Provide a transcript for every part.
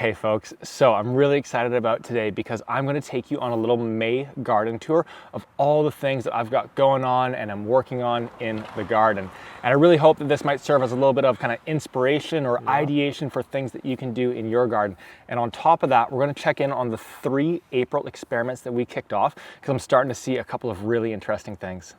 Hey folks, so I'm really excited about today because I'm going to take you on a little May garden tour of all the things that I've got going on and I'm working on in the garden. And I really hope that this might serve as a little bit of kind of inspiration or ideation for things that you can do in your garden. And on top of that, we're going to check in on the 3 April experiments that we kicked off because I'm starting to see a couple of really interesting things.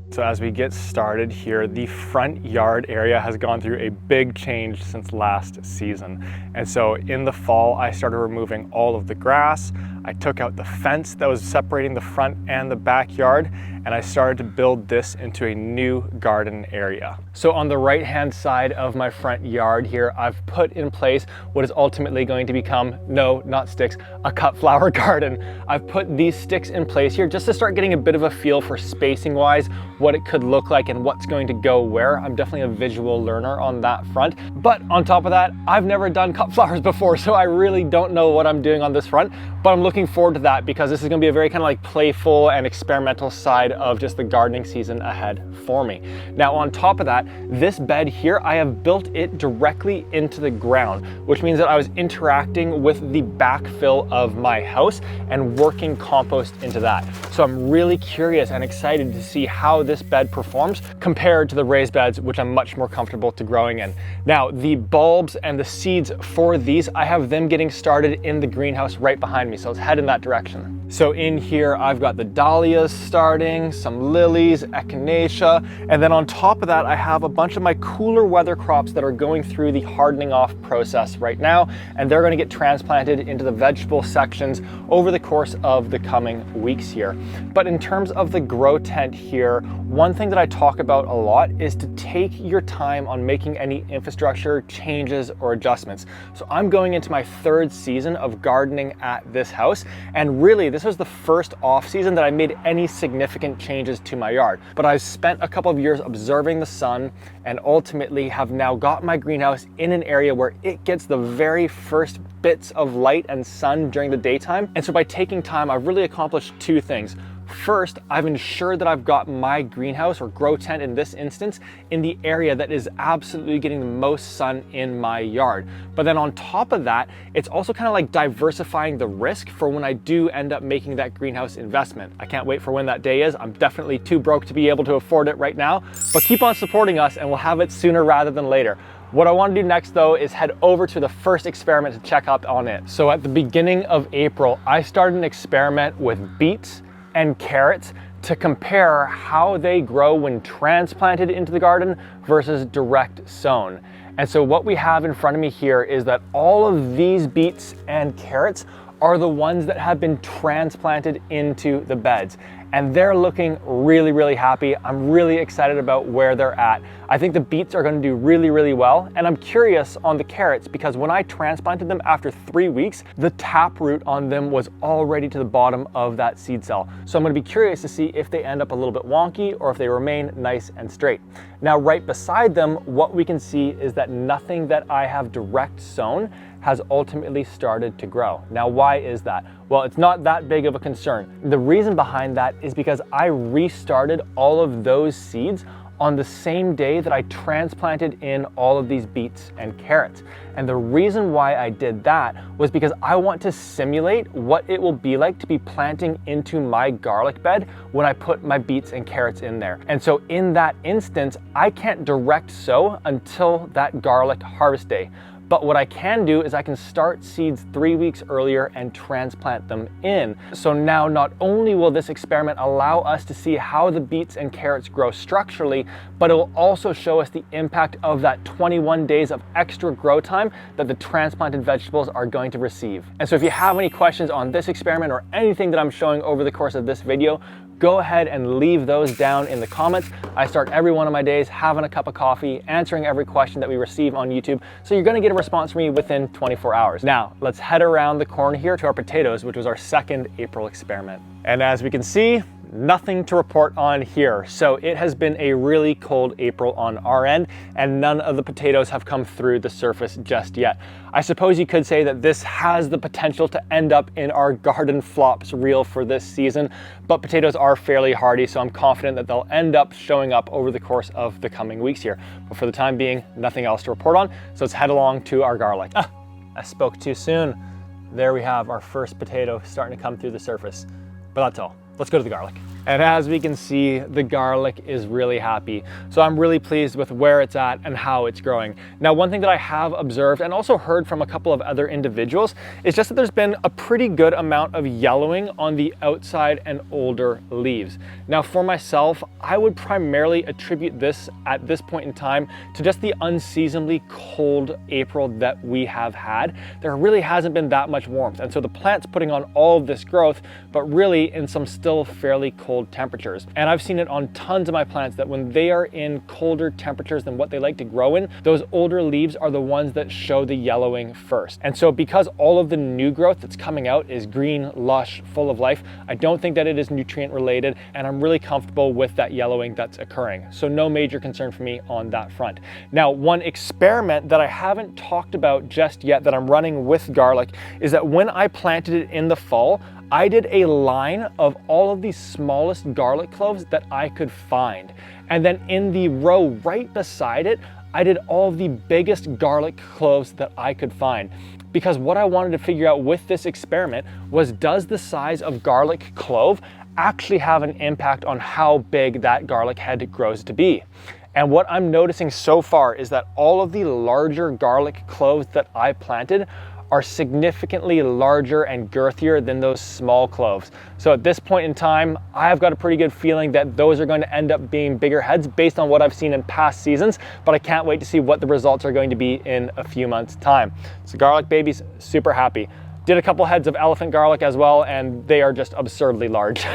So as we get started here, the front yard area has gone through a big change since last season. And so in the fall, I started removing all of the grass. I took out the fence that was separating the front and the backyard, and I started to build this into a new garden area. So on the right-hand side of my front yard here, I've put in place what is ultimately going to become, no, not sticks, a cut flower garden. I've put these sticks in place here just to start getting a bit of a feel for spacing-wise, what it could look like and what's going to go where. I'm definitely a visual learner on that front. But on top of that, I've never done cut flowers before, so I really don't know what I'm doing on this front, but I'm looking forward to that because this is gonna be a very kind of like playful and experimental side of just the gardening season ahead for me. Now on top of that, this bed here, I have built it directly into the ground, which means that I was interacting with the backfill of my house and working compost into that. So I'm really curious and excited to see how this bed performs compared to the raised beds, which I'm much more comfortable to growing in. Now, the bulbs and the seeds for these, I have them getting started in the greenhouse right behind me. So let's head in that direction. So in here, I've got the dahlias starting, some lilies, echinacea, and then on top of that, I have a bunch of my cooler weather crops that are going through the hardening off process right now, and they're gonna get transplanted into the vegetable sections over the course of the coming weeks here. But in terms of the grow tent here, one thing that I talk about a lot is to take your time on making any infrastructure changes or adjustments. So I'm going into my 3rd season of gardening at this house, and really this was the first off season that I made any significant changes to my yard. But I've spent a couple of years observing the sun and ultimately have now got my greenhouse in an area where it gets the very first bits of light and sun during the daytime. And so by taking time, I've really accomplished 2 things. First, I've ensured that I've got my greenhouse or grow tent in this instance in the area that is absolutely getting the most sun in my yard. But then on top of that, it's also kind of like diversifying the risk for when I do end up making that greenhouse investment. I can't wait for when that day is. I'm definitely too broke to be able to afford it right now, but keep on supporting us and we'll have it sooner rather than later. What I want to do next though is head over to the first experiment to check up on it. So at the beginning of April, I started an experiment with beets and carrots to compare how they grow when transplanted into the garden versus direct sown. And so what we have in front of me here is that all of these beets and carrots are the ones that have been transplanted into the beds. And they're looking really, really happy. I'm really excited about where they're at. I think the beets are gonna do really, really well. And I'm curious on the carrots because when I transplanted them after 3 weeks, the taproot on them was already to the bottom of that seed cell. So I'm gonna be curious to see if they end up a little bit wonky or if they remain nice and straight. Now, right beside them, what we can see is that nothing that I have direct sown has ultimately started to grow. Now, why is that? Well, it's not that big of a concern. The reason behind that is because I restarted all of those seeds on the same day that I transplanted in all of these beets and carrots. And the reason why I did that was because I want to simulate what it will be like to be planting into my garlic bed when I put my beets and carrots in there. And so in that instance, I can't direct sow until that garlic harvest day. But what I can do is I can start seeds 3 weeks earlier and transplant them in. So now not only will this experiment allow us to see how the beets and carrots grow structurally, but it will also show us the impact of that 21 days of extra grow time that the transplanted vegetables are going to receive. And so if you have any questions on this experiment or anything that I'm showing over the course of this video, go ahead and leave those down in the comments. I start every one of my days having a cup of coffee, answering every question that we receive on YouTube. So you're gonna get a response from me within 24 hours. Now, let's head around the corner here to our potatoes, which was our 2nd April experiment. And as we can see, nothing to report on here. So it has been a really cold April on our end, and none of the potatoes have come through the surface just yet. I suppose you could say that this has the potential to end up in our garden flops reel for this season, but potatoes are fairly hardy, so I'm confident that they'll end up showing up over the course of the coming weeks here. But for the time being, nothing else to report on, so let's head along to our garlic. I spoke too soon. There we have our first potato starting to come through the surface. But that's all. Let's go to the garlic. And as we can see, the garlic is really happy. So I'm really pleased with where it's at and how it's growing. Now, one thing that I have observed and also heard from a couple of other individuals is just that there's been a pretty good amount of yellowing on the outside and older leaves. Now, for myself, I would primarily attribute this at this point in time to just the unseasonably cold April that we have had. There really hasn't been that much warmth. And so the plant's putting on all of this growth, but really in some still fairly cold temperatures. And I've seen it on tons of my plants that when they are in colder temperatures than what they like to grow in, those older leaves are the ones that show the yellowing first. And so because all of the new growth that's coming out is green, lush, full of life, I don't think that it is nutrient related, and I'm really comfortable with that yellowing that's occurring. So no major concern for me on that front. Now, one experiment that I haven't talked about just yet that I'm running with garlic is that when I planted it in the fall, I did a line of all of the smallest garlic cloves that I could find. And then in the row right beside it, I did all of the biggest garlic cloves that I could find. Because what I wanted to figure out with this experiment was, does the size of garlic clove actually have an impact on how big that garlic head grows to be? And what I'm noticing so far is that all of the larger garlic cloves that I planted are significantly larger and girthier than those small cloves. So at this point in time, I've got a pretty good feeling that those are going to end up being bigger heads based on what I've seen in past seasons, but I can't wait to see what the results are going to be in a few months' time. So garlic babies, super happy. Did a couple heads of elephant garlic as well, and they are just absurdly large.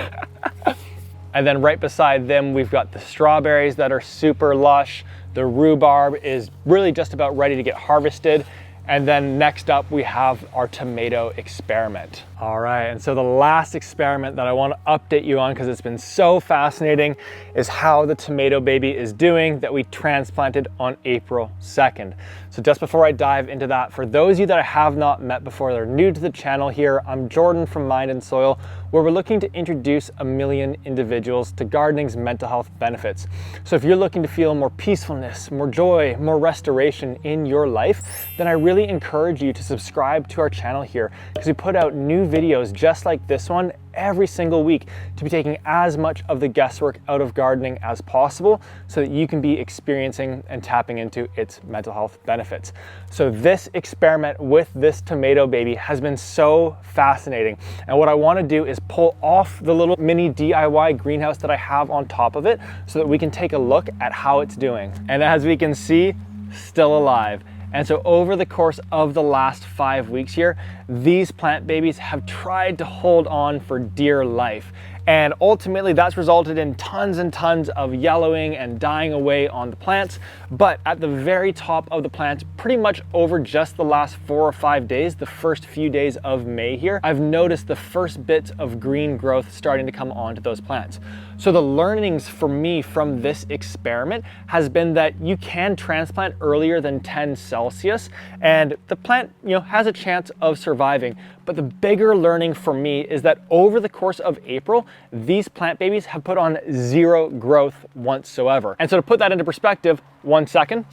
And then right beside them, we've got the strawberries that are super lush. The rhubarb is really just about ready to get harvested. And then next up, we have our tomato experiment. All right, and so the last experiment that I want to update you on, because it's been so fascinating, is how the tomato baby is doing that we transplanted on April 2nd. So just before I dive into that, for those of you that I have not met before, that are new to the channel here, I'm Jordan from Mind and Soil, where we're looking to introduce 1 million individuals to gardening's mental health benefits. So if you're looking to feel more peacefulness, more joy, more restoration in your life, then I really encourage you to subscribe to our channel here, because we put out new videos just like this one every single week to be taking as much of the guesswork out of gardening as possible so that you can be experiencing and tapping into its mental health benefits. So this experiment with this tomato baby has been so fascinating. And what I want to do is pull off the little mini DIY greenhouse that I have on top of it so that we can take a look at how it's doing. And as we can see, still alive. And so over the course of the last 5 weeks here, these plant babies have tried to hold on for dear life. And ultimately that's resulted in tons and tons of yellowing and dying away on the plants. But at the very top of the plants, pretty much over just the last 4 or 5 days, the first few days of May here, I've noticed the first bits of green growth starting to come onto those plants. So the learnings for me from this experiment has been that you can transplant earlier than 10 Celsius and the plant, has a chance of surviving. But the bigger learning for me is that over the course of April, these plant babies have put on 0 growth whatsoever. And so to put that into perspective, 1 second.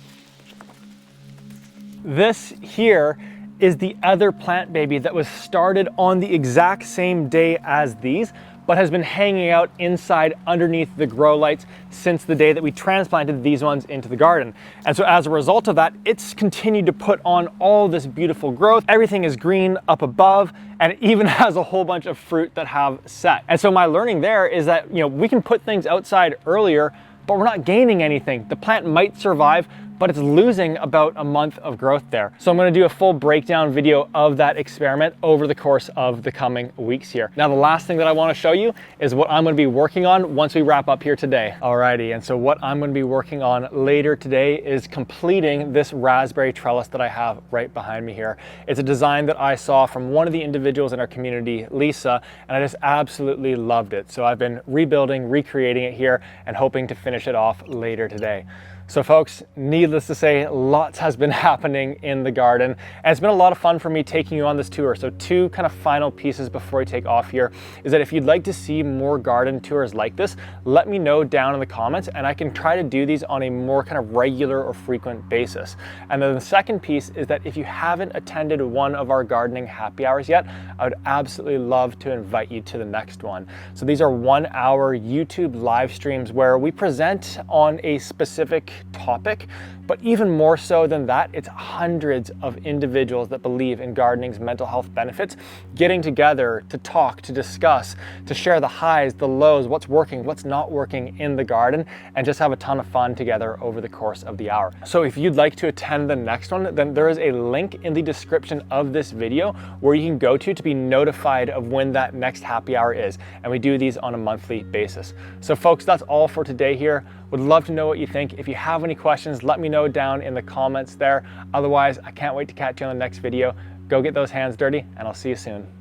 This here is the other plant baby that was started on the exact same day as these, but has been hanging out inside underneath the grow lights since the day that we transplanted these ones into the garden. And so as a result of that, it's continued to put on all this beautiful growth. Everything is green up above, and it even has a whole bunch of fruit that have set. And so my learning there is that, we can put things outside earlier, but we're not gaining anything. The plant might survive, but it's losing about a month of growth there. So I'm gonna do a full breakdown video of that experiment over the course of the coming weeks here. Now, the last thing that I wanna show you is what I'm gonna be working on once we wrap up here today. Alrighty, and so what I'm gonna be working on later today is completing this raspberry trellis that I have right behind me here. It's a design that I saw from one of the individuals in our community, Lisa, and I just absolutely loved it. So I've been rebuilding, recreating it here, and hoping to finish it off later today. So folks, needless to say, lots has been happening in the garden, and it's been a lot of fun for me taking you on this tour. So two kind of final pieces before we take off here is that if you'd like to see more garden tours like this, let me know down in the comments, and I can try to do these on a more kind of regular or frequent basis. And then the second piece is that if you haven't attended one of our gardening happy hours yet, I would absolutely love to invite you to the next one. So these are 1 hour YouTube live streams where we present on a specific topic, but even more so than that, it's hundreds of individuals that believe in gardening's mental health benefits getting together to talk, to discuss, to share the highs, the lows, what's working, what's not working in the garden, and just have a ton of fun together over the course of the hour. So if you'd like to attend the next one, then there is a link in the description of this video where you can go to be notified of when that next happy hour is, and we do these on a monthly basis. So folks, that's all for today here. Would love to know what you think. If you have any questions, let me know down in the comments there. Otherwise, I can't wait to catch you on the next video. Go get those hands dirty, and I'll see you soon.